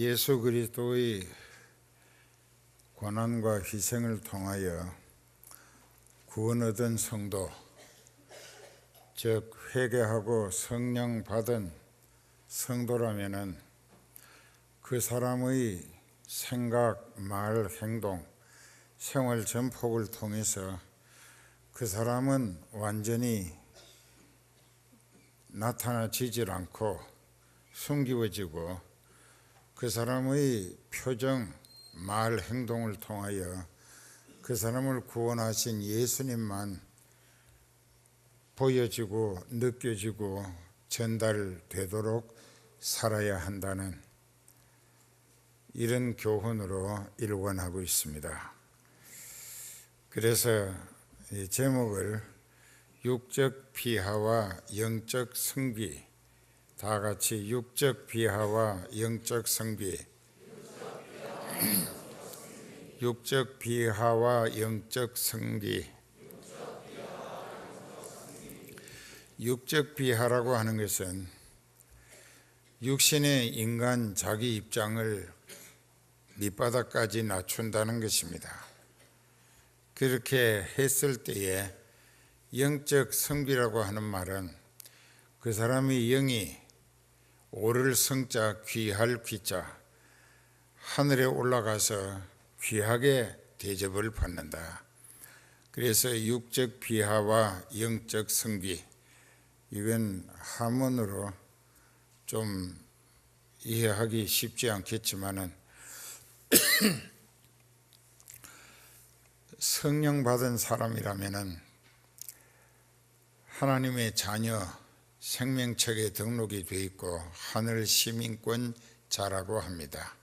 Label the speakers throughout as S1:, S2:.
S1: 예수 그리스도의 고난과 희생을 통하여 구원 얻은 성도, 즉 회개하고 성령 받은 성도라면은 그 사람의 생각, 말, 행동, 생활 전폭을 통해서 그 사람은 완전히 나타나지질 않고 숨기워지고 그 사람의 표정, 말, 행동을 통하여 그 사람을 구원하신 예수님만 보여지고 느껴지고 전달되도록 살아야 한다는 이런 교훈으로 일관하고 있습니다. 그래서 이 제목을 육적 비하와 영적 성비, 다 같이 육적 비하와 영적 성비, 육적 비하와 영적 성비. 육적 비하라고 하는 것은 육신의 인간 자기 입장을 밑바닥까지 낮춘다는 것입니다. 그렇게 했을 때에 영적 성비라고 하는 말은 그 사람의 영이 오를 성자, 귀할 귀자, 하늘에 올라가서 귀하게 대접을 받는다. 그래서 육적 비하와 영적 성비, 이건 한문으로 좀 이해하기 쉽지 않겠지만은 성령 받은 사람이라면은 하나님의 자녀 생명책에 등록이 되어 있고 하늘 시민권자라고 합니다.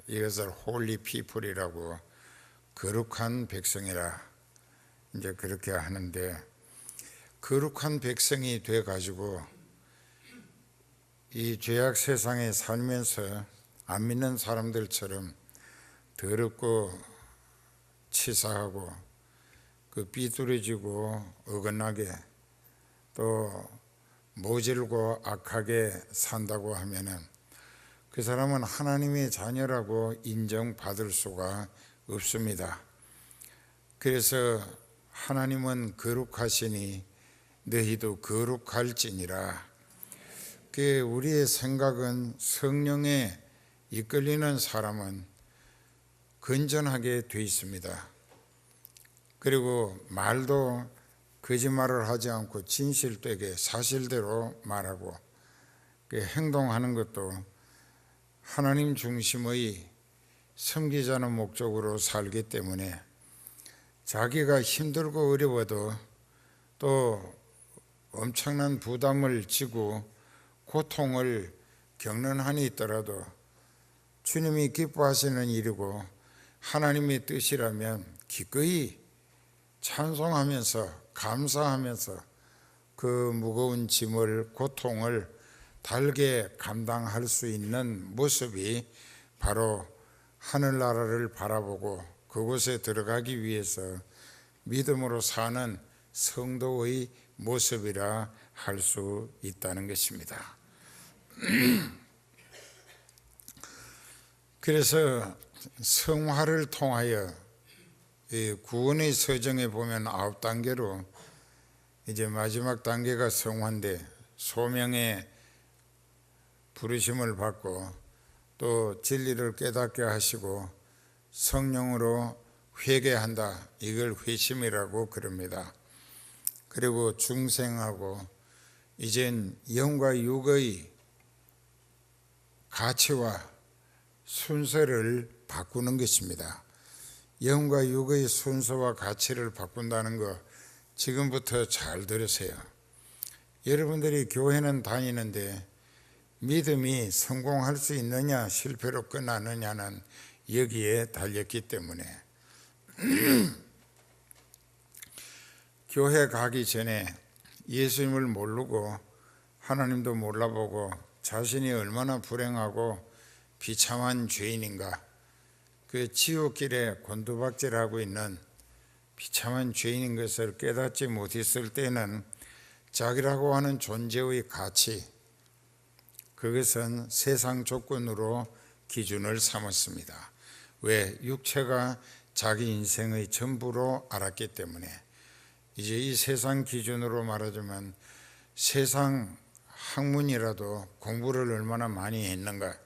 S1: 이것을 홀리 피플이라고, 거룩한 백성이라 이제 그렇게 하는데, 거룩한 백성이 돼 가지고 이 죄악 세상에 살면서 안 믿는 사람들처럼 더럽고 치사하고 그 삐뚤어지고 어긋나게 또 모질고 악하게 산다고 하면은 그 사람은 하나님의 자녀라고 인정받을 수가 없습니다. 그래서 하나님은 거룩하시니 너희도 거룩할지니라. 그 우리의 생각은 성령에 이끌리는 사람은 건전하게 돼 있습니다. 그리고 말도 거짓말을 하지 않고 진실되게 사실대로 말하고, 그 행동하는 것도 하나님 중심의 섬기자는 목적으로 살기 때문에 자기가 힘들고 어려워도 또 엄청난 부담을 지고 고통을 겪는 한이 있더라도 주님이 기뻐하시는 일이고 하나님의 뜻이라면 기꺼이 찬송하면서 감사하면서 그 무거운 짐을, 고통을 달게 감당할 수 있는 모습이 바로 하늘나라를 바라보고 그곳에 들어가기 위해서 믿음으로 사는 성도의 모습이라 할 수 있다는 것입니다. 그래서 성화를 통하여 구원의 서정에 보면 9단계로 이제 마지막 단계가 성화인데, 소명의 부르심을 받고 또 진리를 깨닫게 하시고 성령으로 회개한다, 이걸 회심이라고 그럽니다. 그리고 중생하고 이젠 영과 육의 가치와 순서를 바꾸는 것입니다. 영과 육의 순서와 가치를 바꾼다는 거 지금부터 잘 들으세요. 여러분들이 교회는 다니는데 믿음이 성공할 수 있느냐 실패로 끝나느냐는 여기에 달렸기 때문에 교회 가기 전에 예수님을 모르고 하나님도 몰라보고 자신이 얼마나 불행하고 비참한 죄인인가, 그 지옥길에 곤두박질하고 있는 비참한 죄인인 것을 깨닫지 못했을 때는 자기라고 하는 존재의 가치, 그것은 세상 조건으로 기준을 삼았습니다. 왜? 육체가 자기 인생의 전부로 알았기 때문에. 이제 이 세상 기준으로 말하자면 세상 학문이라도 공부를 얼마나 많이 했는가,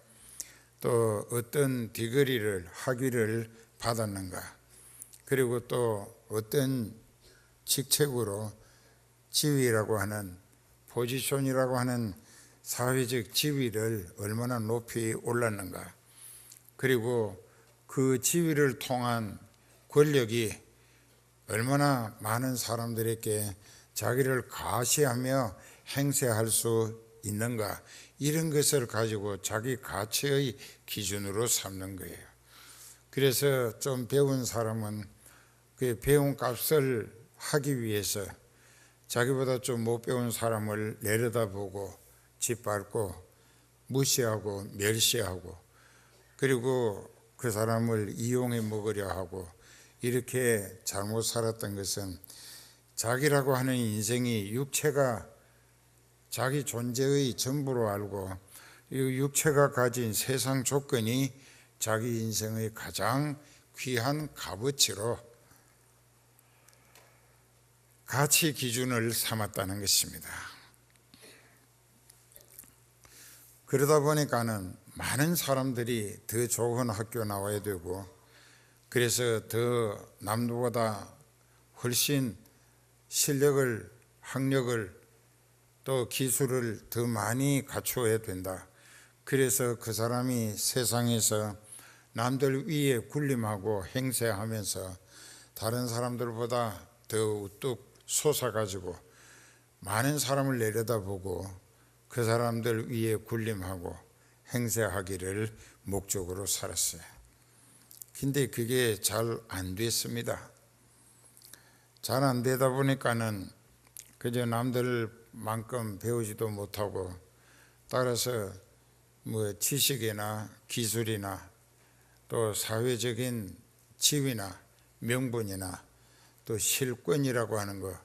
S1: 또 어떤 디그리를 학위를 받았는가, 그리고 또 어떤 직책으로 지위라고 하는 포지션이라고 하는 사회적 지위를 얼마나 높이 올랐는가, 그리고 그 지위를 통한 권력이 얼마나 많은 사람들에게 자기를 가시하며 행세할 수 있는가, 이런 것을 가지고 자기 가치의 기준으로 삼는 거예요. 그래서 좀 배운 사람은 그 배운 값을 하기 위해서 자기보다 좀 못 배운 사람을 내려다보고 짓밟고 무시하고 멸시하고, 그리고 그 사람을 이용해 먹으려 하고, 이렇게 잘못 살았던 것은 자기라고 하는 인생이 육체가 자기 존재의 전부로 알고, 이 육체가 가진 세상 조건이 자기 인생의 가장 귀한 값어치로 가치 기준을 삼았다는 것입니다. 그러다 보니까는 많은 사람들이 더 좋은 학교 나와야 되고, 그래서 더 남들보다 훨씬 실력을, 학력을, 또 기술을 더 많이 갖추어야 된다. 그래서 그 사람이 세상에서 남들 위에 군림하고 행세하면서 다른 사람들보다 더 우뚝 솟아가지고 많은 사람을 내려다보고 그 사람들 위에 군림하고 행세하기를 목적으로 살았어요. 근데 그게 잘 안 됐습니다. 잘 안 되다 보니까는 그저 남들만큼 배우지도 못하고, 따라서 뭐 지식이나 기술이나 또 사회적인 지위나 명분이나 또 실권이라고 하는 거,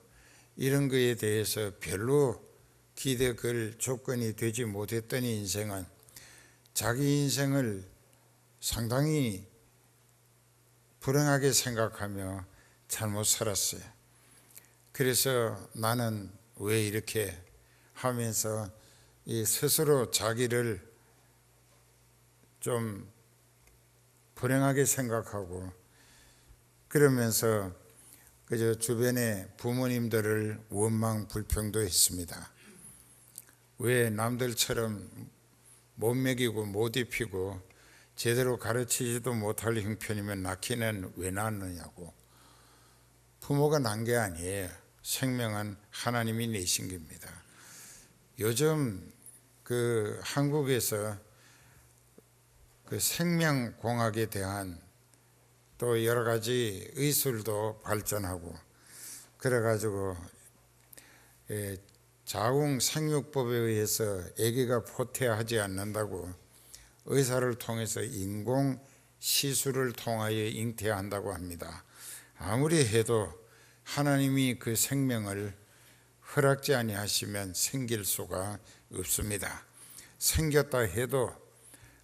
S1: 이런 거에 대해서 별로 기대 걸 조건이 되지 못했던 인생은 자기 인생을 상당히 불행하게 생각하며 잘못 살았어요. 그래서 나는 왜 이렇게 하면서 스스로 자기를 좀 불행하게 생각하고, 그러면서 그저 주변의 부모님들을 원망 불평도 했습니다. 왜 남들처럼 못 먹이고 못 입히고 제대로 가르치지도 못할 형편이면 낳기는 왜 낳느냐고. 부모가 낳은 게 아니에요. 생명은 하나님이 내신 겁니다. 요즘 그 한국에서 그 생명공학에 대한 또 여러 가지 의술도 발전하고, 그래가지고 자궁생육법에 의해서 아기가 포태하지 않는다고 의사를 통해서 인공 시술을 통하여 잉태한다고 합니다. 아무리 해도 하나님이 그 생명을 허락지 아니하시면 생길 수가 없습니다. 생겼다 해도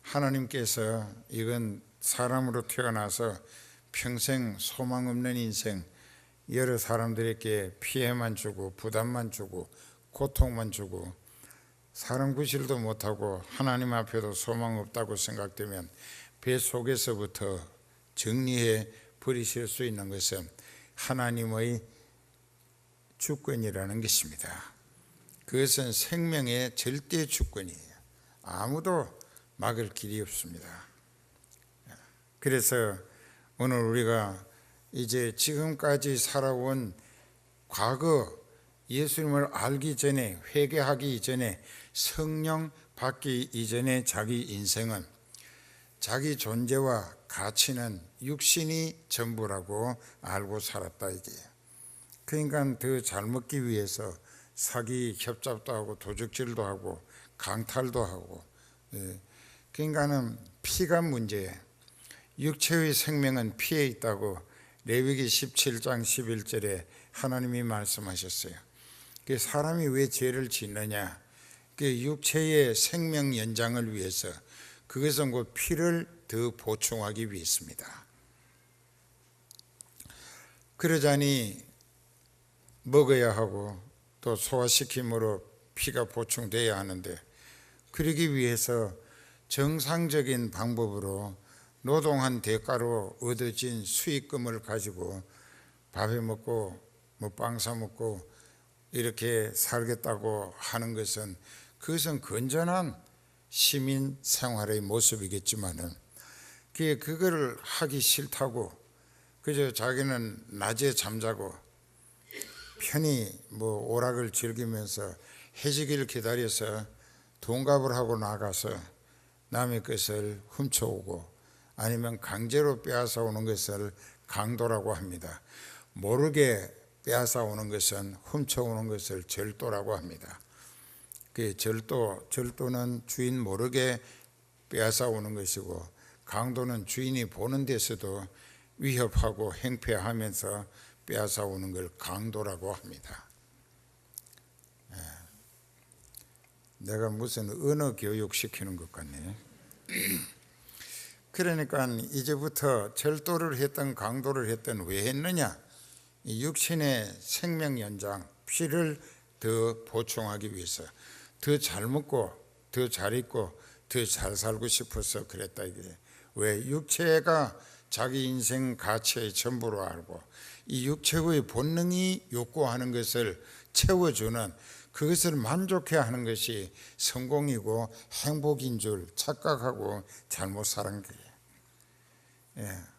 S1: 하나님께서 이건 사람으로 태어나서 평생 소망 없는 인생, 여러 사람들에게 피해만 주고 부담만 주고 고통만 주고 사람 구실도 못하고 하나님 앞에도 소망 없다고 생각되면 배 속에서부터 정리해 버리실 수 있는 것은 하나님의 주권이라는 것입니다. 그것은 생명의 절대 주권이에요. 아무도 막을 길이 없습니다. 그래서 오늘 우리가 이제 지금까지 살아온 과거, 예수님을 알기 전에, 회개하기 이전에, 성령 받기 이전에 자기 인생은, 자기 존재와 가치는 육신이 전부라고 알고 살았다 이게요. 그러니까 더 잘 먹기 위해서 사기 협잡도 하고 도적질도 하고 강탈도 하고, 그러니까는 피가 문제예요. 육체의 생명은 피에 있다고 레위기 17장 11절에 하나님이 말씀하셨어요. 사람이 왜 죄를 짓느냐? 그 육체의 생명 연장을 위해서, 그것은 그 피를 더 보충하기 위해서입니다. 그러자니 먹어야 하고 또 소화시킴으로 피가 보충돼야 하는데, 그러기 위해서 정상적인 방법으로 노동한 대가로 얻어진 수익금을 가지고 밥해 먹고 뭐 빵 사 먹고 이렇게 살겠다고 하는 것은, 그것은 건전한 시민 생활의 모습이겠지만은, 그걸 하기 싫다고 그저 자기는 낮에 잠자고 편히 뭐 오락을 즐기면서 해지기를 기다려서 돈값을 하고 나가서 남의 것을 훔쳐오고 아니면 강제로 빼앗아 오는 것을 강도라고 합니다. 모르게 빼앗아 오는 것은, 훔쳐오는 것을 절도라고 합니다. 그 절도는 주인 모르게 빼앗아 오는 것이고, 강도는 주인이 보는 데서도 위협하고 행패하면서 빼앗아 오는 걸 강도라고 합니다. 내가 무슨 언어 교육 시키는 것 같네. 그러니까 이제부터 절도를 했던 강도를 했던 왜 했느냐? 이 육신의 생명 연장, 피를 더 보충하기 위해서, 더 잘 먹고 더 잘 입고 더 잘 살고 싶어서 그랬다 이게. 왜? 육체가 자기 인생 가치의 전부로 알고 이 육체의 본능이 욕구하는 것을 채워주는, 그것을 만족해 하는 것이 성공이고 행복인 줄 착각하고 잘못 살은 거예요.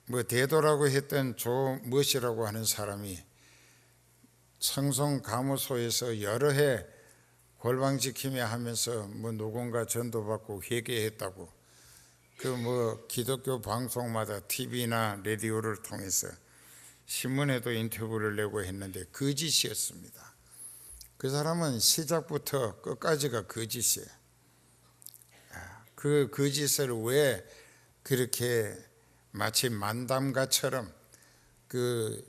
S1: 뭐 대도라고 했던 조 멋이라고 하는 사람이 청송감호소에서 여러 해 골방지키며 하면서 뭐 누군가 전도받고 회개했다고, 그 뭐 기독교 방송마다 TV나 라디오를 통해서 신문에도 인터뷰를 내고 했는데 거짓이었습니다. 그 사람은 시작부터 끝까지가 거짓이에요. 그 거짓을 왜 그렇게 마치 만담가처럼, 그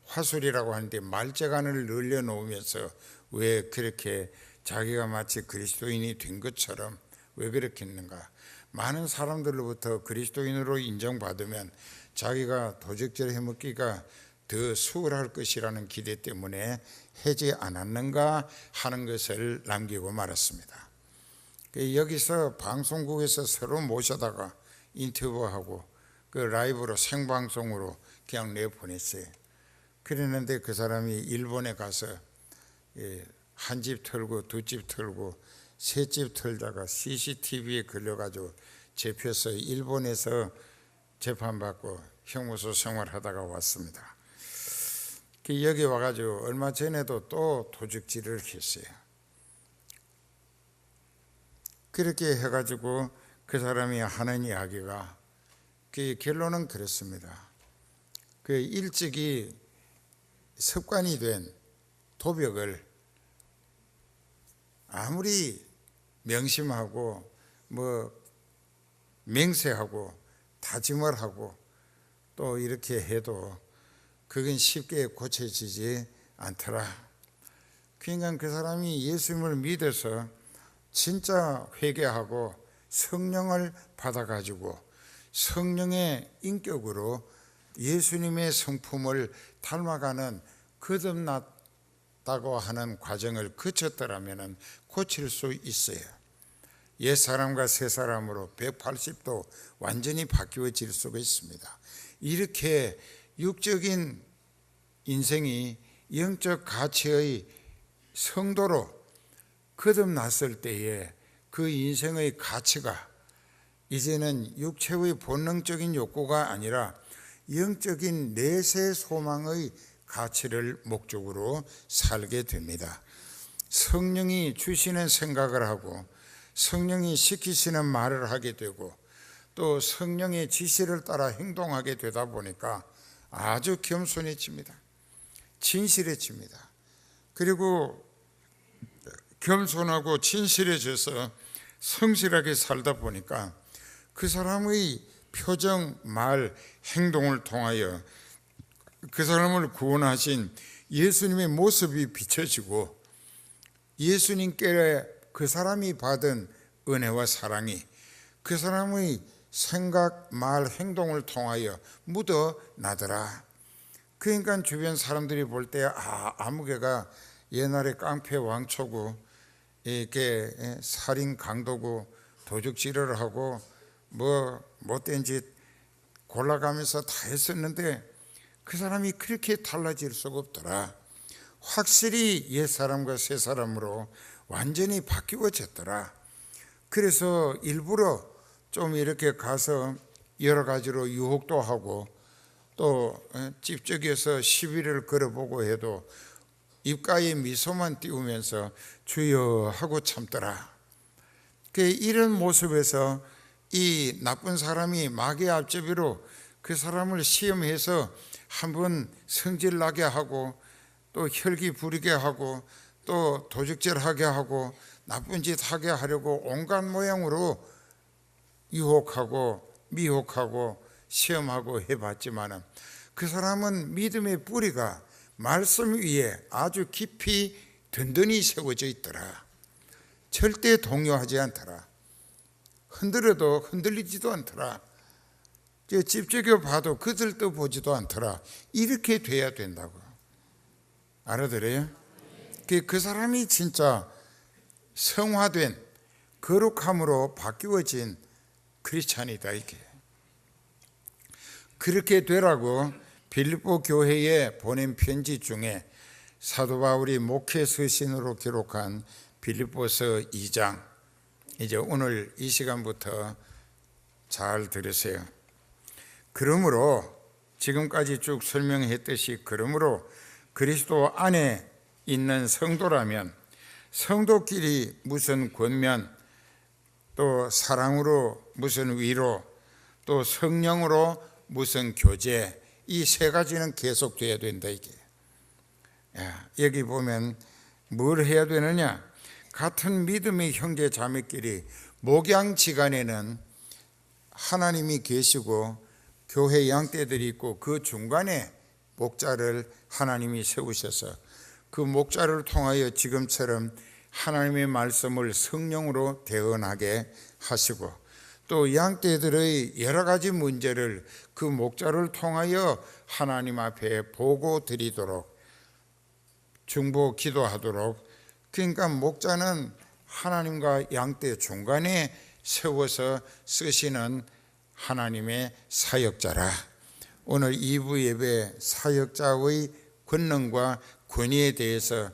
S1: 화술이라고 하는데 말재간을 늘려놓으면서 왜 그렇게 자기가 마치 그리스도인이 된 것처럼 왜 그렇게 했는가? 많은 사람들로부터 그리스도인으로 인정받으면 자기가 도적질 해먹기가 더 수월할 것이라는 기대 때문에 하지 않았는가 하는 것을 남기고 말았습니다. 여기서 방송국에서 서로 모셔다가 인터뷰하고 그 라이브로 생방송으로 그냥 내보냈어요. 그랬는데 그 사람이 일본에 가서 한 집 털고 두 집 털고 세 집 털다가 CCTV에 걸려가지고 잡혀서 일본에서 재판받고 형무소 생활하다가 왔습니다. 여기 와가지고 얼마 전에도 또 도적질을 했어요. 그렇게 해가지고 그 사람이 하는 이야기가, 그 결론은 그렇습니다. 그 일찍이 습관이 된 도벽을 아무리 명심하고 뭐 맹세하고 다짐을 하고 또 이렇게 해도 그건 쉽게 고쳐지지 않더라. 그러니까 그 사람이 예수님을 믿어서 진짜 회개하고 성령을 받아가지고 성령의 인격으로 예수님의 성품을 닮아가는 거듭났다고 하는 과정을 거쳤더라면 고칠 수 있어요. 옛사람과 새사람으로 180도 완전히 바뀌어질 수가 있습니다. 이렇게 육적인 인생이 영적 가치의 성도로 거듭났을 때에 그 인생의 가치가 이제는 육체의 본능적인 욕구가 아니라 영적인 내세 소망의 가치를 목적으로 살게 됩니다. 성령이 주시는 생각을 하고 성령이 시키시는 말을 하게 되고 또 성령의 지시를 따라 행동하게 되다 보니까 아주 겸손해집니다. 진실해집니다. 그리고 겸손하고 진실해져서 성실하게 살다 보니까 그 사람의 표정, 말, 행동을 통하여 그 사람을 구원하신 예수님의 모습이 비춰지고 예수님께 그 사람이 받은 은혜와 사랑이 그 사람의 생각, 말, 행동을 통하여 묻어나더라. 그러니까 주변 사람들이 볼 때 아무개가 옛날에 깡패 왕초고 이렇게 살인 강도고 도둑질을 하고 뭐 못된 짓 골라가면서 다 했었는데 그 사람이 그렇게 달라질 수가 없더라. 확실히 옛사람과 새사람으로 완전히 바뀌어졌더라. 그래서 일부러 좀 이렇게 가서 여러 가지로 유혹도 하고 또 찝쩍여서 시비를 걸어보고 해도 입가에 미소만 띄우면서 주여 하고 참더라. 이런 모습에서 이 나쁜 사람이 마귀의 앞제비로 그 사람을 시험해서 한번 성질 나게 하고 또 혈기 부리게 하고 또 도적질하게 하고 나쁜 짓 하게 하려고 온갖 모양으로 유혹하고 미혹하고 시험하고 해봤지만 그 사람은 믿음의 뿌리가 말씀 위에 아주 깊이 든든히 세워져 있더라. 절대 동요하지 않더라. 흔들어도 흔들리지도 않더라. 집적여 봐도 그들도 보지도 않더라. 이렇게 돼야 된다고. 알아들어요? 그 사람이 진짜 성화된 거룩함으로 바뀌어진 크리스찬이다 이게. 그렇게 되라고 빌립보 교회에 보낸 편지 중에 사도 바울이 목회 서신으로 기록한 빌립보서 2장, 이제 오늘 이 시간부터 잘 들으세요. 그러므로 지금까지 쭉 설명했듯이 그러므로 그리스도 안에 있는 성도라면 성도끼리 무슨 권면, 또 사랑으로 무슨 위로, 또 성령으로 무슨 교제, 이 세 가지는 계속돼야 된다 이게. 여기 보면 뭘 해야 되느냐? 같은 믿음의 형제 자매끼리 목양지간에는 하나님이 계시고 교회 양떼들이 있고 그 중간에 목자를 하나님이 세우셔서 그 목자를 통하여 지금처럼 하나님의 말씀을 성령으로 대언하게 하시고 또 양떼들의 여러 가지 문제를 그 목자를 통하여 하나님 앞에 보고 드리도록 중보 기도하도록, 그러니까 목자는 하나님과 양떼 중간에 세워서 쓰시는 하나님의 사역자라. 오늘 2부 예배 사역자의 권능과 권위에 대해서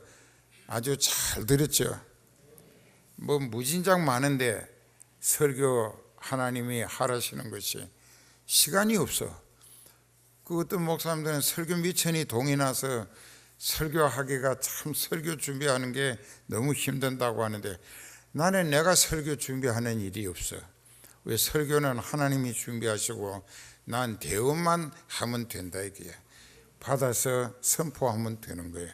S1: 아주 잘 들었죠. 무진장 많은데 설교 하나님이 하라시는 것이 시간이 없어. 그 어떤 목사님들은 설교 미천이 동이 나서 설교하기가 참 설교 준비하는 게 너무 힘든다고 하는데 나는 내가 설교 준비하는 일이 없어. 왜? 설교는 하나님이 준비하시고 난 대언만 하면 된다 이게. 받아서 선포하면 되는 거예요.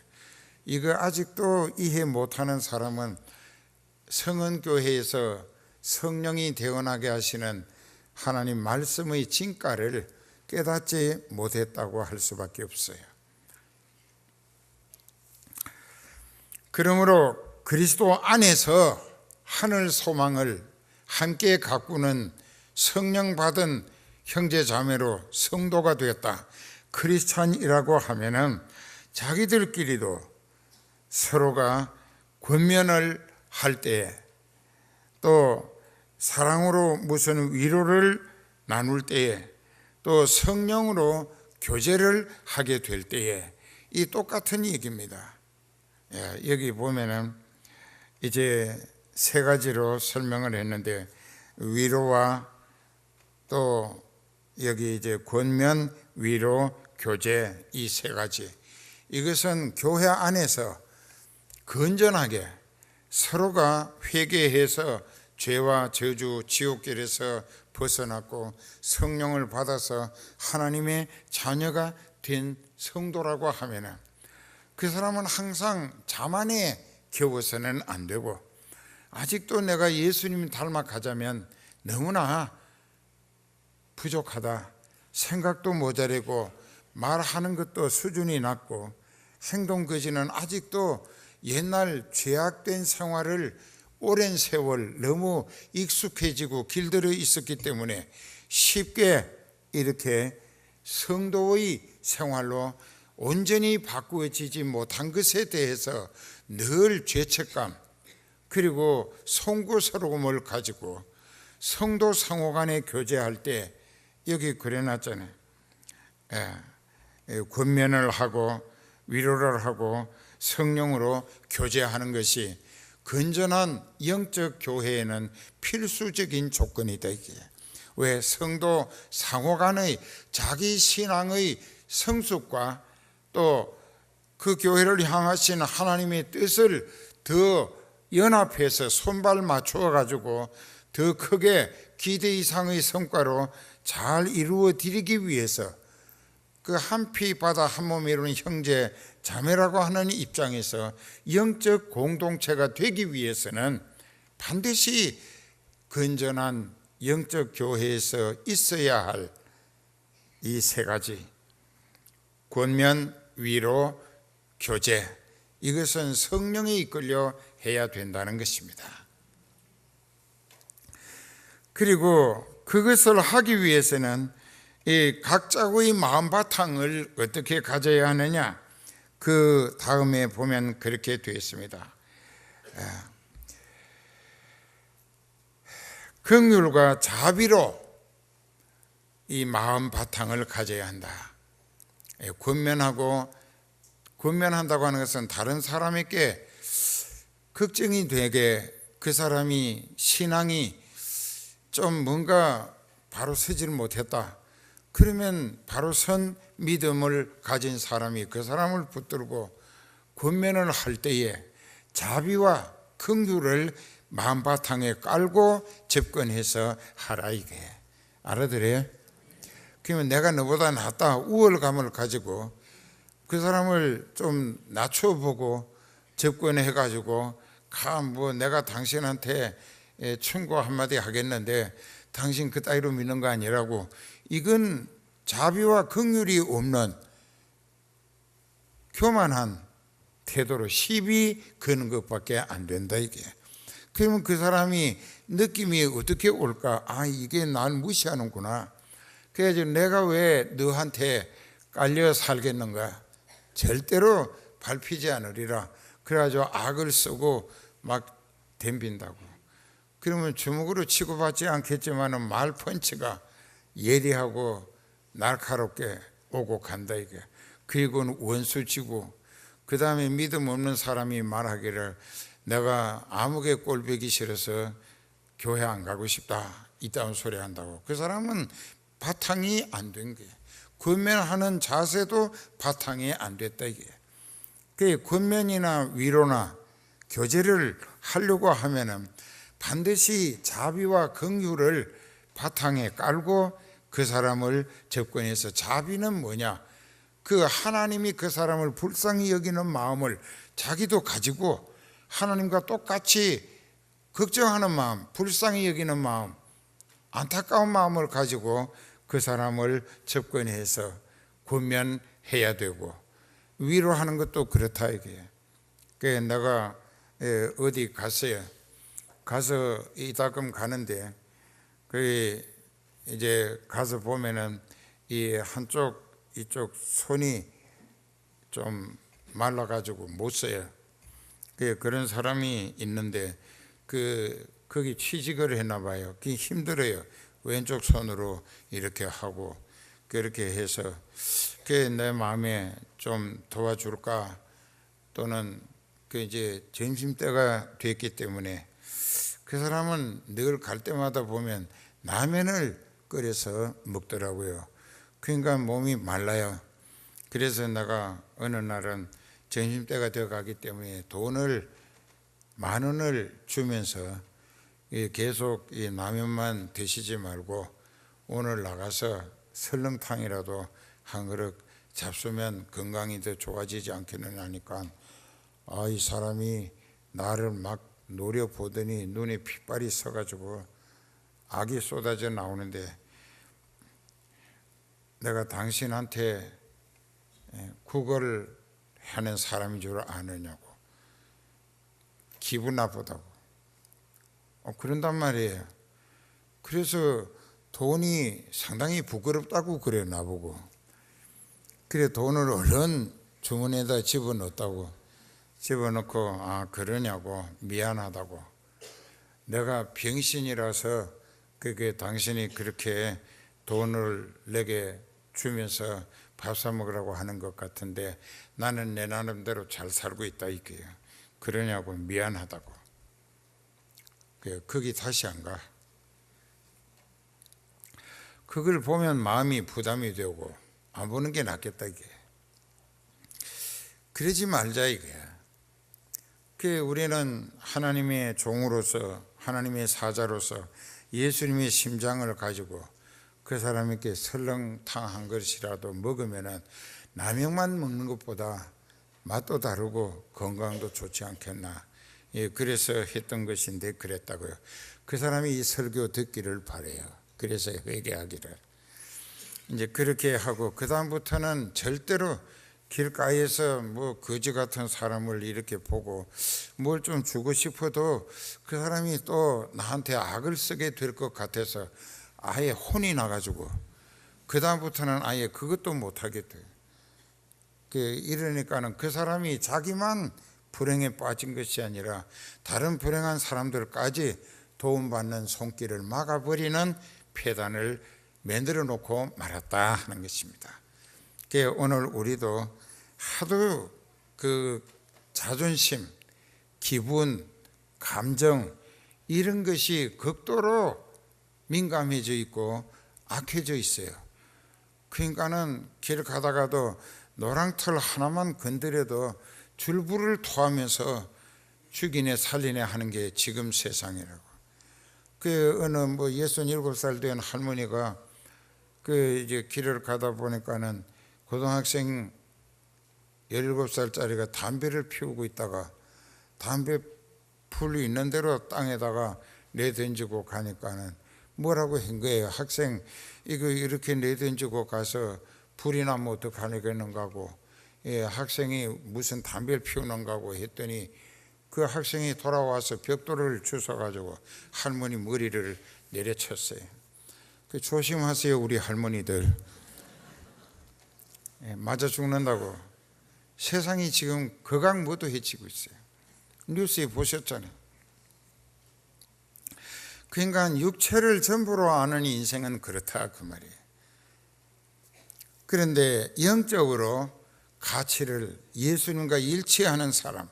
S1: 이거 아직도 이해 못하는 사람은 성은교회에서 성령이 대언하게 하시는 하나님 말씀의 진가를 깨닫지 못했다고 할 수밖에 없어요. 그러므로 그리스도 안에서 하늘 소망을 함께 가꾸는 성령 받은 형제 자매로 성도가 되었다. 크리스찬이라고 하면은 자기들끼리도 서로가 권면을 할 때에 또 사랑으로 무슨 위로를 나눌 때에 또 성령으로 교제를 하게 될 때에 이 똑같은 얘기입니다. 여기 보면은 이제 세 가지로 설명을 했는데 위로와 또 여기 이제 권면, 위로, 교제 이 세 가지, 이것은 교회 안에서 건전하게 서로가 회개해서 죄와 저주, 지옥길에서 벗어났고 성령을 받아서 하나님의 자녀가 된 성도라고 하면은 그 사람은 항상 자만에 겨워서는 안 되고 아직도 내가 예수님 닮아가자면 너무나 부족하다, 생각도 모자라고 말하는 것도 수준이 낮고 행동 거지는 아직도 옛날 죄악된 생활을 오랜 세월 너무 익숙해지고 길들여 있었기 때문에 쉽게 이렇게 성도의 생활로 온전히 바꾸어지지 못한 것에 대해서 늘 죄책감 그리고 송구스러움을 가지고 성도 상호 간에 교제할 때 여기 그래놨잖아요. 권면을 하고 위로를 하고 성령으로 교제하는 것이 건전한 영적 교회에는 필수적인 조건이다. 이게 왜 성도 상호 간의 자기 신앙의 성숙과 또 그 교회를 향하신 하나님의 뜻을 더 연합해서 손발 맞추어 가지고 더 크게 기대 이상의 성과로 잘 이루어 드리기 위해서 그 한 피 바다 한 몸 이루는 형제 자매라고 하는 입장에서 영적 공동체가 되기 위해서는 반드시 건전한 영적 교회에서 있어야 할 이 세 가지 권면, 위로, 교제, 이것은 성령에 이끌려 해야 된다는 것입니다. 그리고 그것을 하기 위해서는 이 각자의 마음 바탕을 어떻게 가져야 하느냐, 그 다음에 보면 그렇게 되어 있습니다. 긍휼과 자비로 이 마음 바탕을 가져야 한다. 권면한다고 하는 것은 다른 사람에게 걱정이 되게 그 사람이 신앙이 좀 뭔가 바로 서지를 못했다. 그러면 바로 선 믿음을 가진 사람이 그 사람을 붙들고 권면을 할 때에 자비와 긍휼을 마음바탕에 깔고 접근해서 하라, 이게 알아들어요? 그러면 내가 너보다 낫다 우월감을 가지고 그 사람을 좀 낮춰보고 접근해가지고 뭐 내가 당신한테 충고 한마디 하겠는데 당신 그따위로 믿는 거 아니라고, 이건 자비와 긍휼이 없는 교만한 태도로 시비 거는 것밖에 안 된다, 이게. 그러면 그 사람이 느낌이 어떻게 올까? 아, 이게 날 무시하는구나. 그래서 내가 왜 너한테 깔려 살겠는가? 절대로 밟히지 않으리라. 그래가지고 악을 쓰고 막 덤빈다고. 그러면 주먹으로 치고받지 않겠지만 말 펀치가 예리하고 날카롭게 오고 간다, 이게. 그리고는 원수지고, 그 다음에 믿음 없는 사람이 말하기를 내가 아무개 꼴보기 싫어서 교회 안 가고 싶다, 이따운 소리 한다고. 그 사람은 바탕이 안 된 거예요. 권면하는 자세도 바탕이 안 됐다, 이게. 그 권면이나 위로나 교제를 하려고 하면은 반드시 자비와 긍휼을 바탕에 깔고 그 사람을 접근해서, 자비는 뭐냐? 그 하나님이 그 사람을 불쌍히 여기는 마음을 자기도 가지고 하나님과 똑같이 걱정하는 마음, 불쌍히 여기는 마음, 안타까운 마음을 가지고 그 사람을 접근해서 권면해야 되고, 위로하는 것도 그렇다, 이게. 그 내가 어디 갔어요. 가서 이따금 가는데 그 이제 가서 보면은 이 한쪽 이쪽 손이 좀 말라가지고 못 써요. 그런 사람이 있는데 거기 취직을 했나 봐요. 그게 힘들어요. 왼쪽 손으로 이렇게 하고 그렇게 해서 내 마음에 좀 도와줄까, 또는 그 이제 점심때가 됐기 때문에 그 사람은 늘 갈 때마다 보면 라면을 끓여서 먹더라고요. 그러니까 몸이 말라요. 그래서 내가 어느 날은 점심때가 되어 가기 때문에 돈을 10,000원을 주면서 계속 이 라면만 드시지 말고 오늘 나가서 설렁탕이라도 한 그릇 잡수면 건강이 더 좋아지지 않겠느냐 하니까, 이 사람이 나를 막 노려보더니 눈에 핏발이 서가지고 악이 쏟아져 나오는데, 내가 당신한테 구걸을 하는 사람인 줄 아느냐고. 기분 나쁘다고 그런단 말이에요. 그래서 돈이 상당히 부끄럽다고 그래요, 나보고. 그래 돈을 얼른 주머니에다 집어넣었다고. 집어넣고 그러냐고, 미안하다고. 내가 병신이라서 그게 당신이 그렇게 돈을 내게 주면서 밥 사 먹으라고 하는 것 같은데 나는 내 나름대로 잘 살고 있다 이거예요. 그러냐고, 미안하다고. 거기 다시 안 가. 그걸 보면 마음이 부담이 되고 안 보는 게 낫겠다 이게. 그러지 말자 이거야. 우리는 하나님의 종으로서, 하나님의 사자로서 예수님의 심장을 가지고 그 사람에게 설렁탕 한 그릇이라도 먹으면은 남용만 먹는 것보다 맛도 다르고 건강도 좋지 않겠나. 그래서 했던 것인데 그랬다고요. 그 사람이 이 설교 듣기를 바래요. 그래서 회개하기를. 이제 그렇게 하고 그 다음부터는 절대로 길가에서 거지 같은 사람을 이렇게 보고 뭘 좀 주고 싶어도 그 사람이 또 나한테 악을 쓰게 될 것 같아서 아예 혼이 나가지고 그 다음부터는 아예 그것도 못하게 돼요. 이러니까는 그 사람이 자기만 불행에 빠진 것이 아니라 다른 불행한 사람들까지 도움받는 손길을 막아버리는 폐단을 만들어 놓고 말았다 하는 것입니다. 오늘 우리도 하도 자존심, 기분, 감정 이런 것이 극도로 민감해져 있고 악해져 있어요. 그러니까는 길 가다가도 노랑털 하나만 건드려도 줄부를 토하면서 죽이네 살리네 하는 게 지금 세상이라고. 어느 67살 된 할머니가 이제 길을 가다 보니까는 고등학생 17살짜리가 담배를 피우고 있다가 담배 풀 있는 대로 땅에다가 내던지고 가니까는 뭐라고 한 거예요. 학생 이거 이렇게 내던지고 가서 불이 나면 어떡하겠는가 하고 학생이 무슨 담배를 피우는가 하고 했더니 그 학생이 돌아와서 벽돌을 주워가지고 할머니 머리를 내려쳤어요. 조심하세요 우리 할머니들. 맞아 죽는다고. 세상이 지금 극악무도해지고 있어요. 뉴스에 보셨잖아요. 그러니까 육체를 전부로 아는 인생은 그렇다 그 말이에요. 그런데 영적으로 가치를 예수님과 일치하는 사람,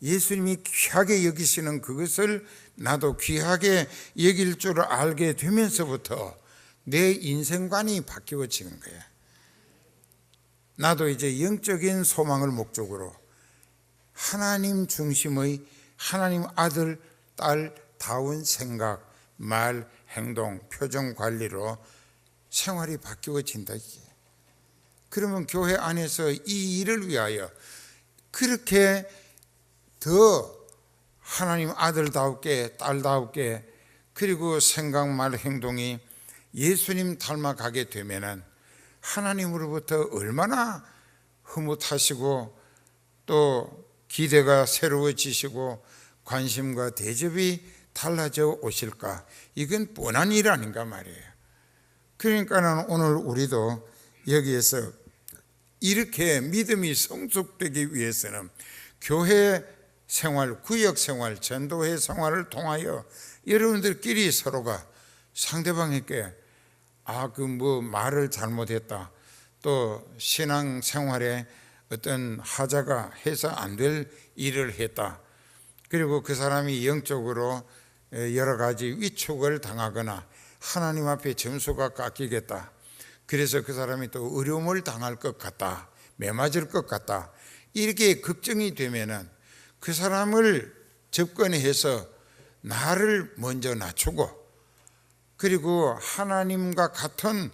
S1: 예수님이 귀하게 여기시는 그것을 나도 귀하게 여길 줄 알게 되면서부터 내 인생관이 바뀌어지는 거야. 나도 이제 영적인 소망을 목적으로 하나님 중심의 하나님 아들, 딸다운 생각, 말, 행동, 표정 관리로 생활이 바뀌어진다 이게. 그러면 교회 안에서 이 일을 위하여 그렇게 더 하나님 아들다우게 딸다우게 그리고 생각, 말, 행동이 예수님 닮아가게 되면은 하나님으로부터 얼마나 흐뭇하시고 또 기대가 새로워지시고 관심과 대접이 달라져 오실까. 이건 뻔한 일 아닌가 말이에요. 그러니까 오늘 우리도 여기에서 이렇게 믿음이 성숙되기 위해서는 교회 생활, 구역 생활, 전도회 생활을 통하여 여러분들끼리 서로가 상대방에게 말을 잘못했다, 또 신앙 생활에 어떤 하자가 해서 안 될 일을 했다, 그리고 그 사람이 영적으로 여러 가지 위축을 당하거나 하나님 앞에 점수가 깎이겠다, 그래서 그 사람이 또 어려움을 당할 것 같다, 매맞을 것 같다, 이렇게 걱정이 되면은 그 사람을 접근해서 나를 먼저 낮추고 그리고 하나님과 같은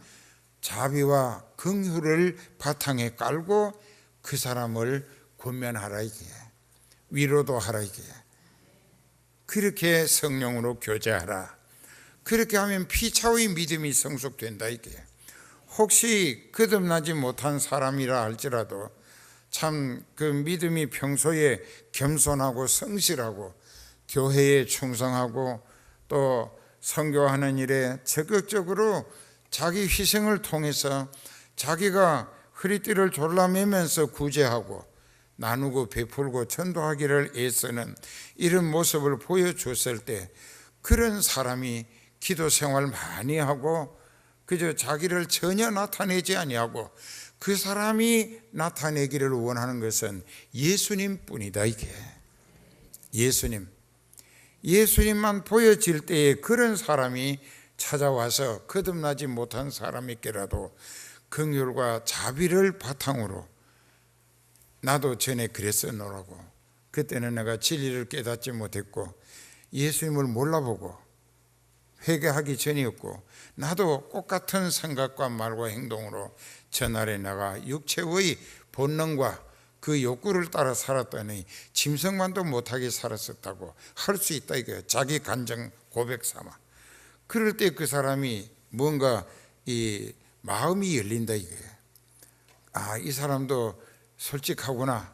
S1: 자비와 긍휼을 바탕에 깔고 그 사람을 권면하라 이게, 위로도 하라 이게, 그렇게 성령으로 교제하라. 그렇게 하면 피차의 믿음이 성숙된다 이게. 혹시 거듭나지 못한 사람이라 할지라도 참 그 믿음이 평소에 겸손하고 성실하고 교회에 충성하고 또 선교하는 일에 적극적으로 자기 희생을 통해서 자기가 허리띠를 졸라매면서 구제하고 나누고 베풀고 전도하기를 애쓰는 이런 모습을 보여줬을 때 그런 사람이 기도 생활 많이 하고 그저 자기를 전혀 나타내지 아니하고 그 사람이 나타내기를 원하는 것은 예수님뿐이다. 이게 예수님만 보여질 때에 그런 사람이 찾아와서 거듭나지 못한 사람에게라도 긍휼과 자비를 바탕으로 나도 전에 그랬었노라고, 그때는 내가 진리를 깨닫지 못했고 예수님을 몰라보고 회개하기 전이었고 나도 똑같은 생각과 말과 행동으로 전날에 내가 육체의 본능과 그 욕구를 따라 살았더니 짐승만도 못하게 살았었다고 할 수 있다. 이거예요. 자기 간증 고백 삼아. 그럴 때 그 사람이 뭔가 이 마음이 열린다. 이거예요. 아, 이 사람도 솔직하구나.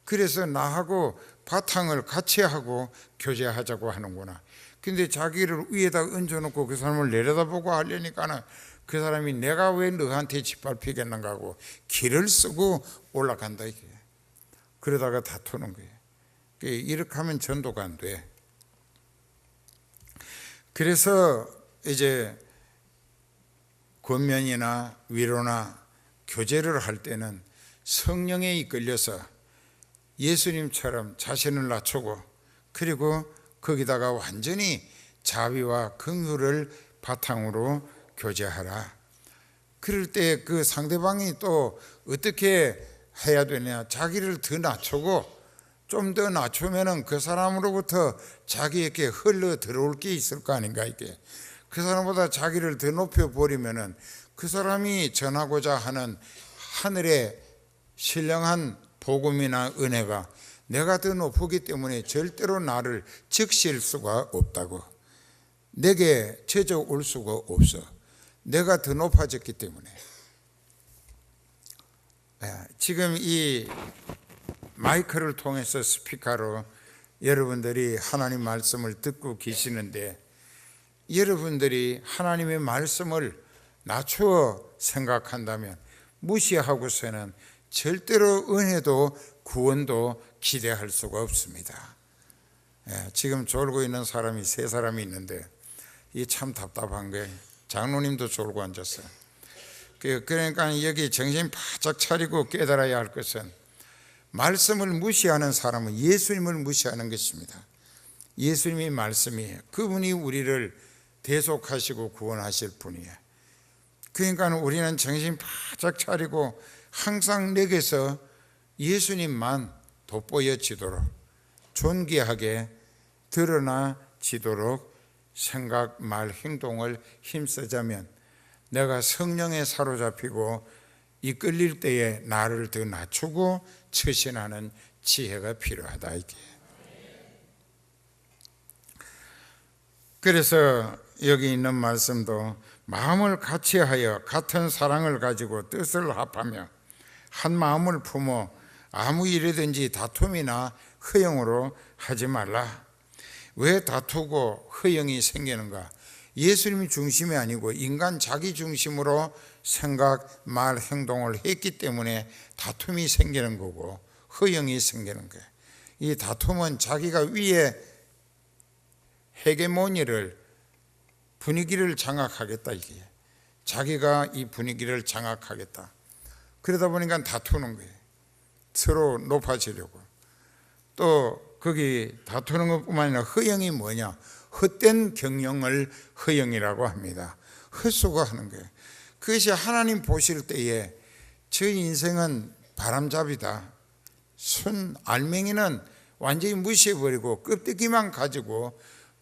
S1: 그래서 나하고 바탕을 같이 하고 교제하자고 하는구나. 근데 자기를 위에다 얹어놓고 그 사람을 내려다보고 하려니까는 그 사람이 내가 왜 너한테 짓밟히겠는가 하고 길을 쓰고 올라간다. 이게. 그러다가 다투는 거예요. 이렇게 하면 전도가 안 돼. 그래서 이제 권면이나 위로나 교제를 할 때는 성령에 이끌려서 예수님처럼 자신을 낮추고 그리고 거기다가 완전히 자비와 긍휼을 바탕으로 교제하라. 그럴 때 그 상대방이 또 어떻게 해야 되냐, 자기를 더 낮추고 좀 더 낮추면은 그 사람으로부터 자기에게 흘러 들어올 게 있을 거 아닌가. 이게 그 사람보다 자기를 더 높여버리면은 그 사람이 전하고자 하는 하늘의 신령한 복음이나 은혜가 내가 더 높기 때문에 절대로 나를 적실 수가 없다고. 내게 찾아올 수가 없어. 내가 더 높아졌기 때문에. 지금 이 마이크를 통해서 스피커로 여러분들이 하나님 말씀을 듣고 계시는데 여러분들이 하나님의 말씀을 낮추어 생각한다면 무시하고서는 절대로 은혜도 구원도 기대할 수가 없습니다. 지금 졸고 있는 사람이 세 사람이 있는데 이게 참 답답한 거예요. 장로님도 졸고 앉았어요. 그러니까 여기 정신 바짝 차리고 깨달아야 할 것은 말씀을 무시하는 사람은 예수님을 무시하는 것입니다. 예수님이 말씀이에요. 그분이 우리를 대속하시고 구원하실 분이에요. 그러니까 우리는 정신 바짝 차리고 항상 내게서 예수님만 돋보여지도록 존귀하게 드러나지도록 생각, 말, 행동을 힘쓰자면 내가 성령에 사로잡히고 이끌릴 때에 나를 더 낮추고 처신하는 지혜가 필요하다. 이게. 그래서 여기 있는 말씀도 마음을 같이하여 같은 사랑을 가지고 뜻을 합하며 한 마음을 품어 아무 일이든지 다툼이나 허영으로 하지 말라. 왜 다투고 허영이 생기는가? 예수님이 중심이 아니고 인간 자기 중심으로 생각, 말, 행동을 했기 때문에 다툼이 생기는 거고 허영이 생기는 거예요. 이 다툼은 자기가 위에 헤게모니를 분위기를 장악하겠다. 이게 자기가 이 분위기를 장악하겠다. 그러다 보니까 다투는 거예요. 서로 높아지려고. 또 거기 다투는 것뿐만 아니라 허영이 뭐냐? 헛된 경영을 허영이라고 합니다. 헛수고하는 거예요. 그것이 하나님 보실 때에 저 인생은 바람잡이다. 순 알맹이는 완전히 무시해버리고 껍데기만 가지고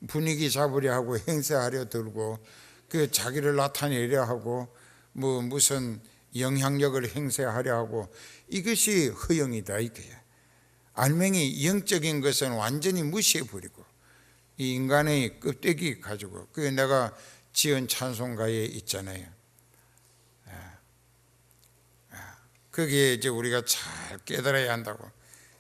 S1: 분위기 잡으려 하고 행세하려 들고 그 자기를 나타내려 하고 뭐 무슨 영향력을 행세하려 하고 이것이 허영이다. 이거야. 알맹이 영적인 것은 완전히 무시해버리고 이 인간의 껍데기 가지고 그 내가 지은 찬송가에 있잖아요. 거기에 이제 우리가 잘 깨달아야 한다고.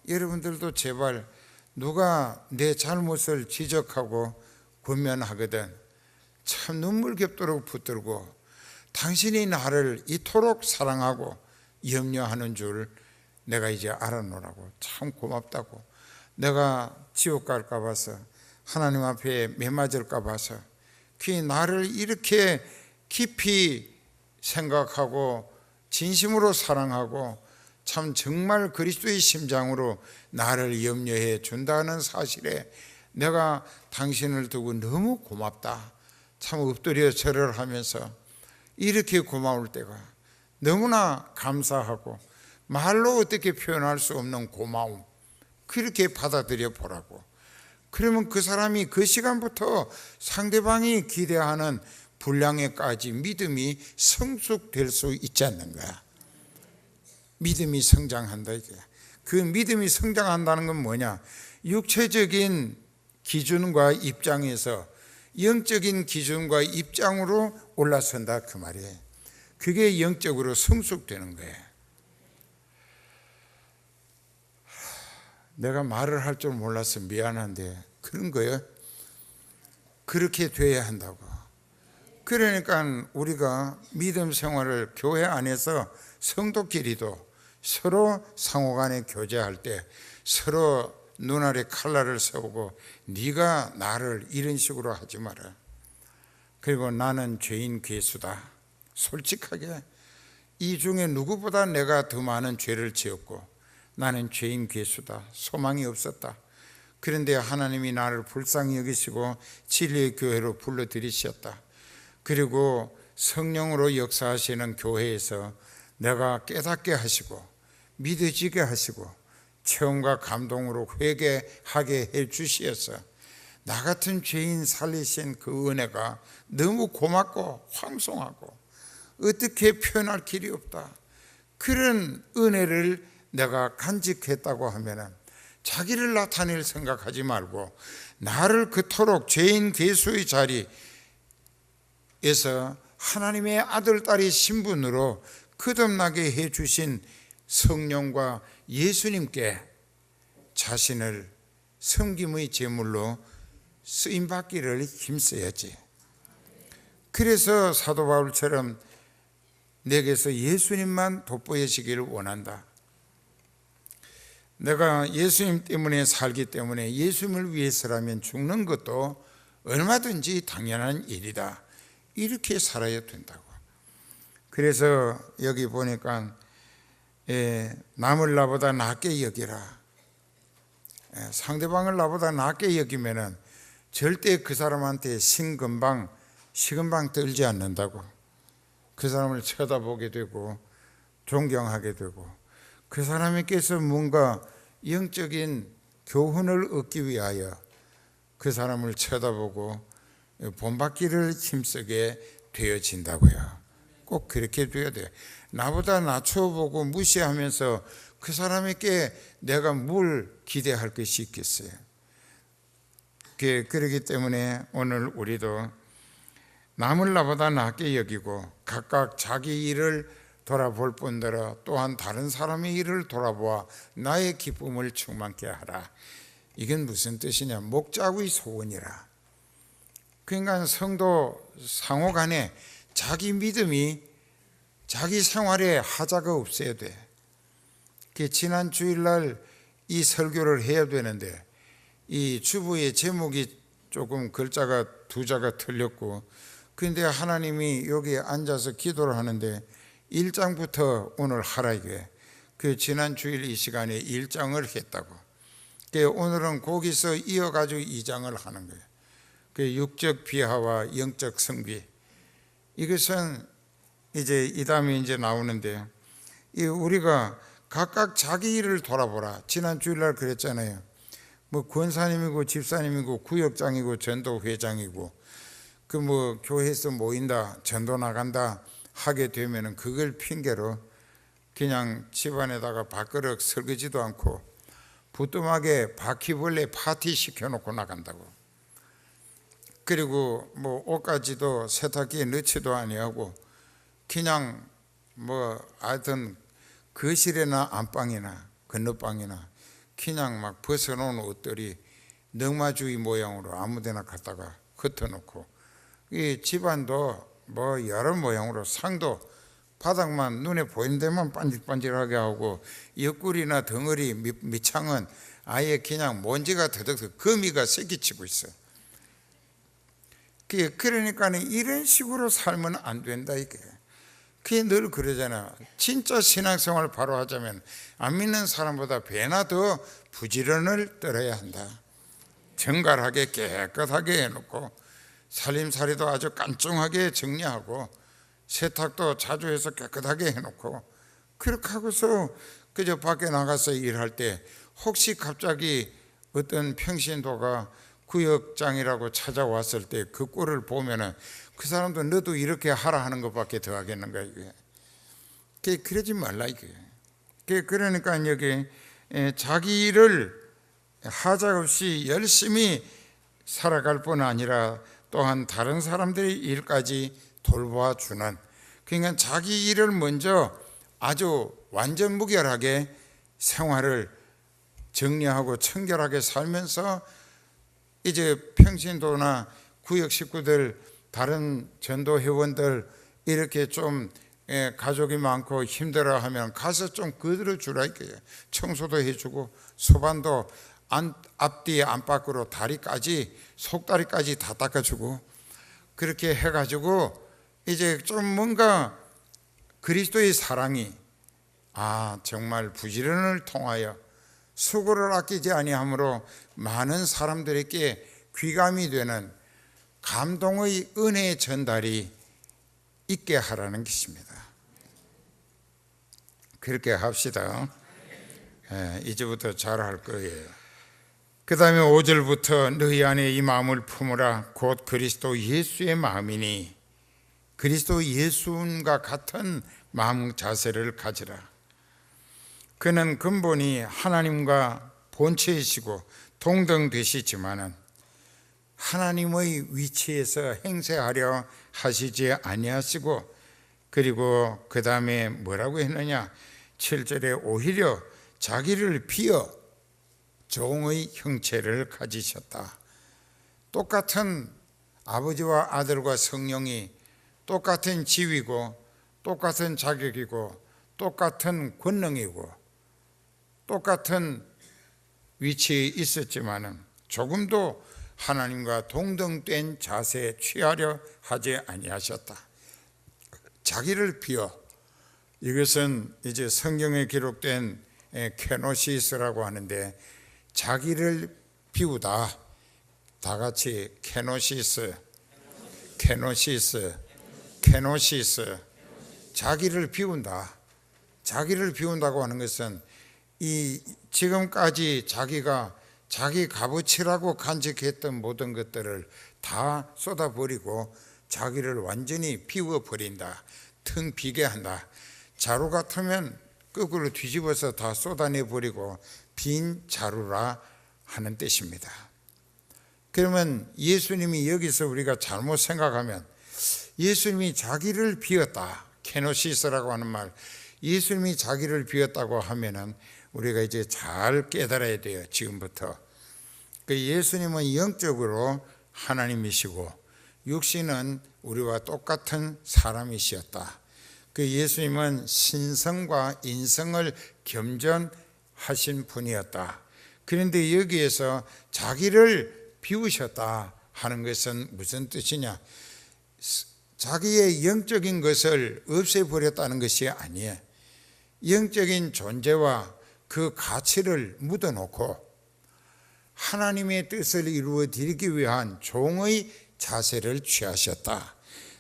S1: 여러분들도 제발 누가 내 잘못을 지적하고 권면하거든 참 눈물겹도록 붙들고 당신이 나를 이토록 사랑하고 염려하는 줄 내가 이제 알아노라고, 참 고맙다고, 내가 지옥 갈까 봐서 하나님 앞에 매맞을까 봐서 그 나를 이렇게 깊이 생각하고 진심으로 사랑하고 참 정말 그리스도의 심장으로 나를 염려해 준다는 사실에 내가 당신을 두고 너무 고맙다, 참 엎드려 절을 하면서 이렇게 고마울 때가 너무나 감사하고 말로 어떻게 표현할 수 없는 고마움, 그렇게 받아들여 보라고. 그러면 그 사람이 그 시간부터 상대방이 기대하는 분량에까지 믿음이 성숙될 수 있지 않는가. 믿음이 성장한다 이게. 그 믿음이 성장한다는 건 뭐냐, 육체적인 기준과 입장에서 영적인 기준과 입장으로 올라선다 그 말이에요. 그게 영적으로 성숙되는 거예요. 내가 말을 할 줄 몰라서 미안한데 그런 거예요. 그렇게 돼야 한다고. 그러니까 우리가 믿음 생활을 교회 안에서 성도끼리도 서로 상호간에 교제할 때 서로 눈알에 칼날을 세우고 네가 나를 이런 식으로 하지 마라. 그리고 나는 죄인 괴수다. 솔직하게 이 중에 누구보다 내가 더 많은 죄를 지었고 나는 죄인 괴수다. 소망이 없었다. 그런데 하나님이 나를 불쌍히 여기시고 진리의 교회로 불러들이셨다. 그리고 성령으로 역사하시는 교회에서 내가 깨닫게 하시고 믿어지게 하시고 체험과 감동으로 회개하게 해 주시어서 나 같은 죄인 살리신 그 은혜가 너무 고맙고 황송하고 어떻게 표현할 길이 없다. 그런 은혜를 내가 간직했다고 하면 자기를 나타낼 생각하지 말고 나를 그토록 죄인 괴수의 자리에서 하나님의 아들 딸의 신분으로 거듭나게 해주신 성령과 예수님께 자신을 섬김의 제물로 쓰임받기를 힘써야지. 그래서 사도 바울처럼 내게서 예수님만 돋보여지기를 원한다. 내가 예수님 때문에 살기 때문에 예수님을 위해서라면 죽는 것도 얼마든지 당연한 일이다. 이렇게 살아야 된다고. 그래서 여기 보니까 남을 나보다 낫게 여기라. 상대방을 나보다 낫게 여기면은 절대 그 사람한테 시금방 떨지 않는다고. 그 사람을 쳐다보게 되고 존경하게 되고 그 사람에게서 뭔가 영적인 교훈을 얻기 위하여 그 사람을 쳐다보고 본받기를 힘쓰게 되어진다고요. 꼭 그렇게 되어야 돼요. 나보다 낮춰보고 무시하면서 그 사람에게 내가 뭘 기대할 것이 있겠어요. 그렇기 때문에 오늘 우리도 남을 나보다 낫게 여기고 각각 자기 일을 돌아볼 뿐더러 또한 다른 사람의 일을 돌아보아 나의 기쁨을 충만케 하라. 이건 무슨 뜻이냐, 목자의 소원이라. 그러니까 성도 상호 간에 자기 믿음이 자기 생활에 하자가 없어야 돼. 지난 주일날 이 설교를 해야 되는데 이 주보의 제목이 조금 글자가 두 자가 틀렸고, 그런데 하나님이 여기 앉아서 기도를 하는데 1장부터 오늘 하라 이게. 그 지난 주일 이 시간에 1장을 했다고. 오늘은 거기서 이어가지고 2장을 하는 거예요. 그 육적 비하와 영적 성비. 이것은 이제 이 다음에 이제 나오는데, 우리가 각각 자기 일을 돌아보라. 지난 주일날 그랬잖아요. 뭐 권사님이고 집사님이고 구역장이고 전도회장이고 그 뭐 교회에서 모인다 전도 나간다 하게 되면은 그걸 핑계로 그냥 집안에다가 밥그릇 설거지도 않고 부뚜막에 바퀴벌레 파티 시켜놓고 나간다고. 그리고 뭐 옷가지도 세탁기에 넣지도 아니하고 그냥 뭐 하여튼 거실이나 안방이나 건너방이나 그냥 막 벗어놓은 옷들이 넝마주의 모양으로 아무데나 갖다가 흩어놓고, 이 집안도 뭐 여러 모양으로 상도 바닥만 눈에 보이는 데만 반질반질하게 하고, 옆구리나 덩어리 밑창은 아예 그냥 먼지가 더덕 거미가 새끼치고 있어요. 그러니까 이런 식으로 살면 안 된다 이게. 그게 늘 그러잖아. 진짜 신앙생활 바로 하자면 안 믿는 사람보다 배나 더 부지런을 떨어야 한다. 정갈하게 깨끗하게 해놓고, 살림살이도 아주 깐종하게 정리하고, 세탁도 자주 해서 깨끗하게 해놓고, 그렇게 하고서 그저 밖에 나가서 일할 때 혹시 갑자기 어떤 평신도가 구역장이라고 찾아왔을 때 그 꼴을 보면은 그 사람도 너도 이렇게 하라 하는 것밖에 더 하겠는가 이게. 그러지 말라 이게. 그러니까 여기 자기 일을 하자없이 열심히 살아갈 뿐 아니라 또한 다른 사람들의 일까지 돌봐주는, 그러니까 자기 일을 먼저 아주 완전 무결하게 생활을 정리하고 청결하게 살면서 이제 평신도나 구역 식구들, 다른 전도 회원들 이렇게 좀 가족이 많고 힘들어하면 가서 좀 거들어 주라 이거예요. 청소도 해주고 소반도 앞뒤 안팎으로 다리까지 속다리까지 다 닦아주고, 그렇게 해가지고 이제 좀 뭔가 그리스도의 사랑이 정말 부지런을 통하여 수고를 아끼지 아니함으로 많은 사람들에게 귀감이 되는 감동의 은혜의 전달이 있게 하라는 것입니다. 그렇게 합시다. 이제부터 잘할 거예요. 그 다음에 5절부터 너희 안에 이 마음을 품으라. 곧 그리스도 예수의 마음이니 그리스도 예수님과 같은 마음 자세를 가지라. 그는 근본이 하나님과 본체이시고 동등되시지만은 하나님의 위치에서 행세하려 하시지 아니하시고, 그리고 그 다음에 뭐라고 했느냐, 7절에 오히려 자기를 비어 종의 형체를 가지셨다. 똑같은 아버지와 아들과 성령이 똑같은 지위고 똑같은 자격이고 똑같은 권능이고 똑같은 위치에 있었지만은 조금도 하나님과 동등된 자세에 취하려 하지 아니하셨다. 자기를 비워, 이것은 이제 성경에 기록된 케노시스라고 하는데, 자기를 비우다. 다 같이 케노시스, 케노시스, 케노시스. 자기를 비운다. 자기를 비운다고 하는 것은 이 지금까지 자기가 자기 값어치라고 간직했던 모든 것들을 다 쏟아버리고 자기를 완전히 비워버린다. 텅 비게 한다. 자루 같으면 거꾸로 뒤집어서 다 쏟아내버리고 빈 자루라 하는 뜻입니다. 그러면 예수님이 여기서 우리가 잘못 생각하면, 예수님이 자기를 비웠다, 케노시스라고 하는 말, 예수님이 자기를 비웠다고 하면은 우리가 이제 잘 깨달아야 돼요. 지금부터 그 예수님은 영적으로 하나님이시고 육신은 우리와 똑같은 사람이셨다. 그 예수님은 신성과 인성을 겸전하신 분이었다. 그런데 여기에서 자기를 비우셨다 하는 것은 무슨 뜻이냐, 자기의 영적인 것을 없애버렸다는 것이 아니에요. 영적인 존재와 그 가치를 묻어놓고 하나님의 뜻을 이루어 드리기 위한 종의 자세를 취하셨다.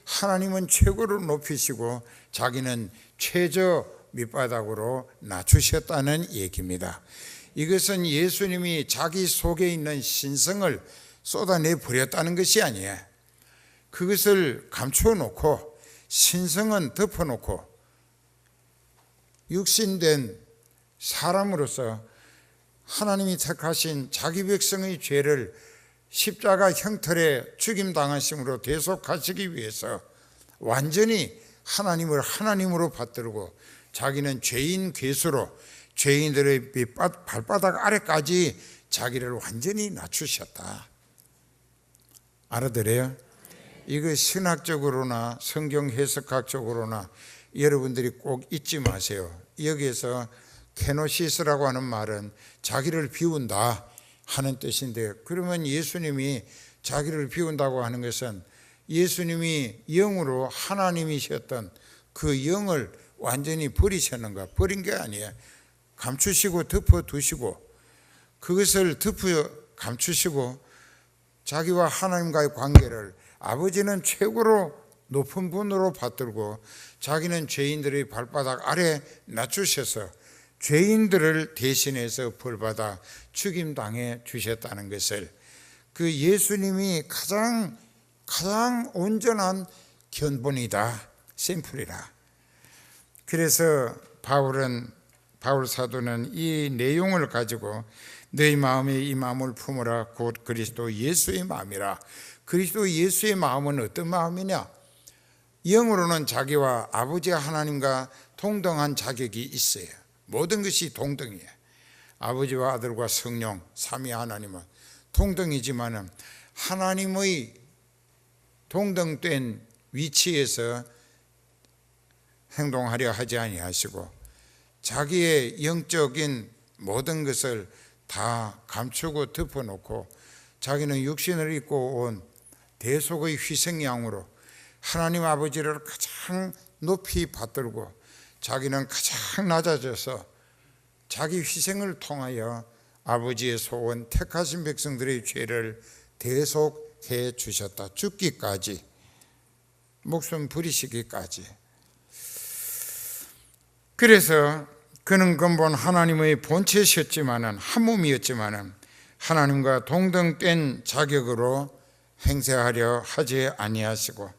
S1: 하나님은 최고로 높이시고 자기는 최저 밑바닥으로 낮추셨다는 얘기입니다. 이것은 예수님이 자기 속에 있는 신성을 쏟아내 버렸다는 것이 아니에요. 그것을 감춰놓고 신성은 덮어놓고 육신된 사람으로서 하나님이 택하신 자기 백성의 죄를 십자가 형틀에 죽임당하심으로 대속하시기 위해서 완전히 하나님을 하나님으로 받들고 자기는 죄인 괴수로 죄인들의 발바닥 아래까지 자기를 완전히 낮추셨다. 알아들어요? 이거 신학적으로나 성경 해석학적으로나 여러분들이 꼭 잊지 마세요. 여기에서 케노시스라고 하는 말은 자기를 비운다 하는 뜻인데, 그러면 예수님이 자기를 비운다고 하는 것은 예수님이 영으로 하나님이셨던 그 영을 완전히 버리셨는가? 버린 게 아니에요. 감추시고 덮어두시고, 그것을 덮어 감추시고 자기와 하나님과의 관계를 아버지는 최고로 높은 분으로 받들고 자기는 죄인들의 발바닥 아래 낮추셔서 죄인들을 대신해서 벌받아 죽임당해 주셨다는 것을, 그 예수님이 가장 온전한 견본이다, 샘플이라. 그래서 바울 사도는 이 내용을 가지고 너희 마음에 이 마음을 품으라 곧 그리스도 예수의 마음이라. 그리스도 예수의 마음은 어떤 마음이냐? 영으로는 자기와 아버지 하나님과 동등한 자격이 있어요. 모든 것이 동등이에요. 아버지와 아들과 성령 삼위 하나님은 동등이지만 하나님의 동등된 위치에서 행동하려 하지 아니하시고 자기의 영적인 모든 것을 다 감추고 덮어놓고 자기는 육신을 입고 온 대속의 희생양으로 하나님 아버지를 가장 높이 받들고 자기는 가장 낮아져서 자기 희생을 통하여 아버지의 소원 택하신 백성들의 죄를 대속해 주셨다. 죽기까지, 목숨 부리시기까지. 그래서 그는 근본 하나님의 본체셨지만은, 한 몸이었지만은 하나님과 동등된 자격으로 행세하려 하지 아니하시고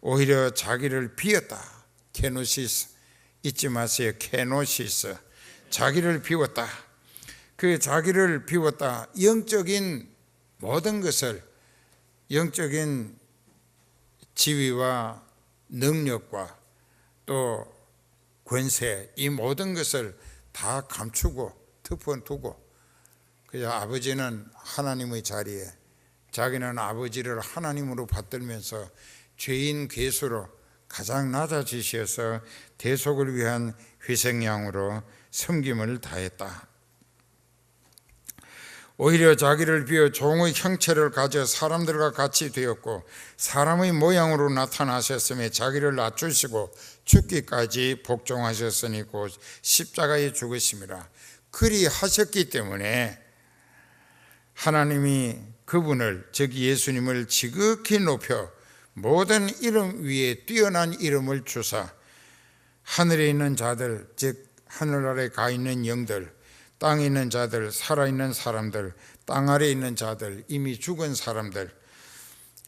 S1: 오히려 자기를 비웠다. 케노시스 잊지 마세요. 케노시스, 자기를 비웠다. 그 자기를 비웠다. 영적인 모든 것을, 영적인 지위와 능력과 또 권세, 이 모든 것을 다 감추고 덮어두고, 그저 아버지는 하나님의 자리에, 자기는 아버지를 하나님으로 받들면서 죄인 괴수로 가장 낮아지셔서 대속을 위한 희생양으로 섬김을 다했다. 오히려 자기를 비워 종의 형체를 가져 사람들과 같이 되었고 사람의 모양으로 나타나셨으며 자기를 낮추시고 죽기까지 복종하셨으니 곧 십자가에 죽으심이라. 그리 하셨기 때문에 하나님이 그분을, 즉 예수님을 지극히 높여 모든 이름 위에 뛰어난 이름을 주사 하늘에 있는 자들, 즉 하늘 아래 가 있는 영들, 땅에 있는 자들, 살아있는 사람들, 땅 아래에 있는 자들, 이미 죽은 사람들,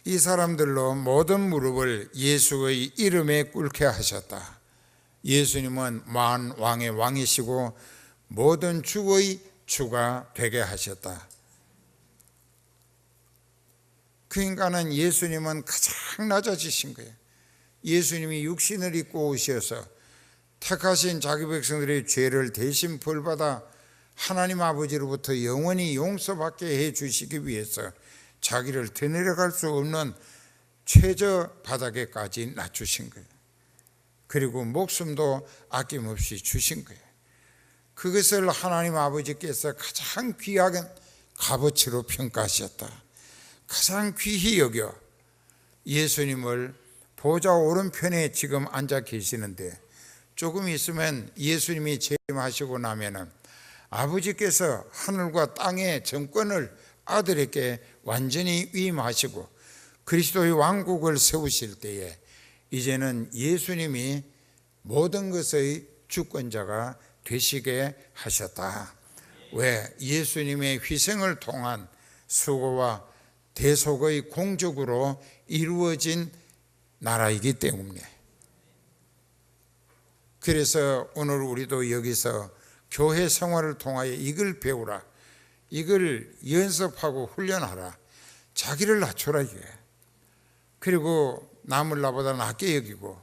S1: 이 사람들로 모든 무릎을 예수의 이름에 꿇게 하셨다. 예수님은 왕의 왕이시고 모든 주의 주가 되게 하셨다. 그 인간은, 예수님은 가장 낮아지신 거예요. 예수님이 육신을 입고 오셔서 택하신 자기 백성들의 죄를 대신 벌받아 하나님 아버지로부터 영원히 용서받게 해주시기 위해서 자기를 더 내려갈 수 없는 최저 바닥에까지 낮추신 거예요. 그리고 목숨도 아낌없이 주신 거예요. 그것을 하나님 아버지께서 가장 귀한 값어치로 평가하셨다. 가장 귀히 여겨 예수님을 보좌 오른편에 지금 앉아 계시는데, 조금 있으면 예수님이 재림하시고 나면은 아버지께서 하늘과 땅의 정권을 아들에게 완전히 위임하시고 그리스도의 왕국을 세우실 때에 이제는 예수님이 모든 것의 주권자가 되시게 하셨다. 왜? 예수님의 희생을 통한 수고와 대속의 공적으로 이루어진 나라이기 때문에. 그래서 오늘 우리도 여기서 교회 생활을 통하여 이걸 배우라, 이걸 연습하고 훈련하라. 자기를 낮춰라 이게. 그리고 남을 나보다 낮게 여기고,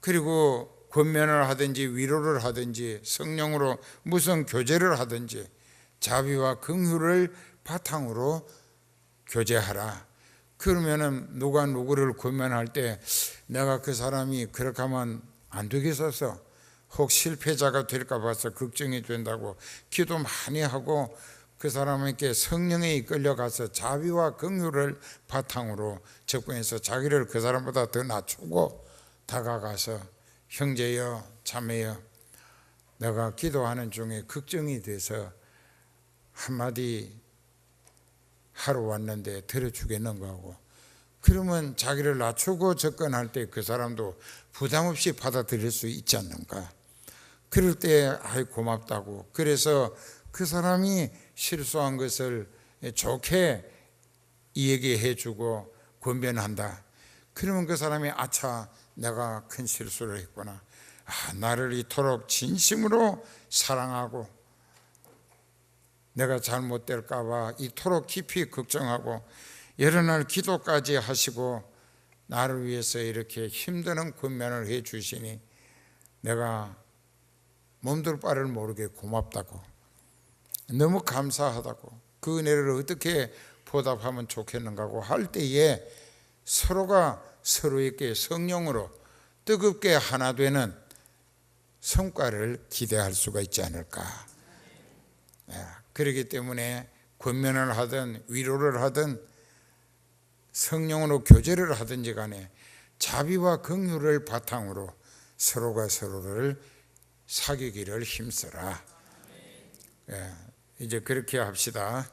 S1: 그리고 권면을 하든지 위로를 하든지 성령으로 무슨 교제를 하든지 자비와 긍휼을 바탕으로 교제하라. 그러면은 누가 누구를 권면할 때 내가 그 사람이 그렇게 하면 안 되겠어서 혹 실패자가 될까 봐서 걱정이 된다고 기도 많이 하고 그 사람에게 성령에 이끌려가서 자비와 긍휼을 바탕으로 접근해서 자기를 그 사람보다 더 낮추고 다가가서 형제여 자매여 내가 기도하는 중에 걱정이 돼서 한마디 하러 왔는데 들어주겠는가 하고 그러면 자기를 낮추고 접근할 때 그 사람도 부담 없이 받아들일 수 있지 않는가. 그럴 때 아이 고맙다고 그래서 그 사람이 실수한 것을 좋게 얘기해 주고 권변한다. 그러면 그 사람이 아차 내가 큰 실수를 했구나. 나를 이토록 진심으로 사랑하고 내가 잘못될까 봐 이토록 깊이 걱정하고 여러 날 기도까지 하시고 나를 위해서 이렇게 힘드는 권면을 해 주시니 내가 몸둘 바를 모르게 고맙다고 너무 감사하다고 그 은혜를 어떻게 보답하면 좋겠는가 할 때에 서로가 서로에게 성령으로 뜨겁게 하나 되는 성과를 기대할 수가 있지 않을까. 그렇기 때문에 권면을 하든 위로를 하든 성령으로 교제를 하든지 간에 자비와 긍휼을 바탕으로 서로가 서로를 사귀기를 힘써라. 이제 그렇게 합시다.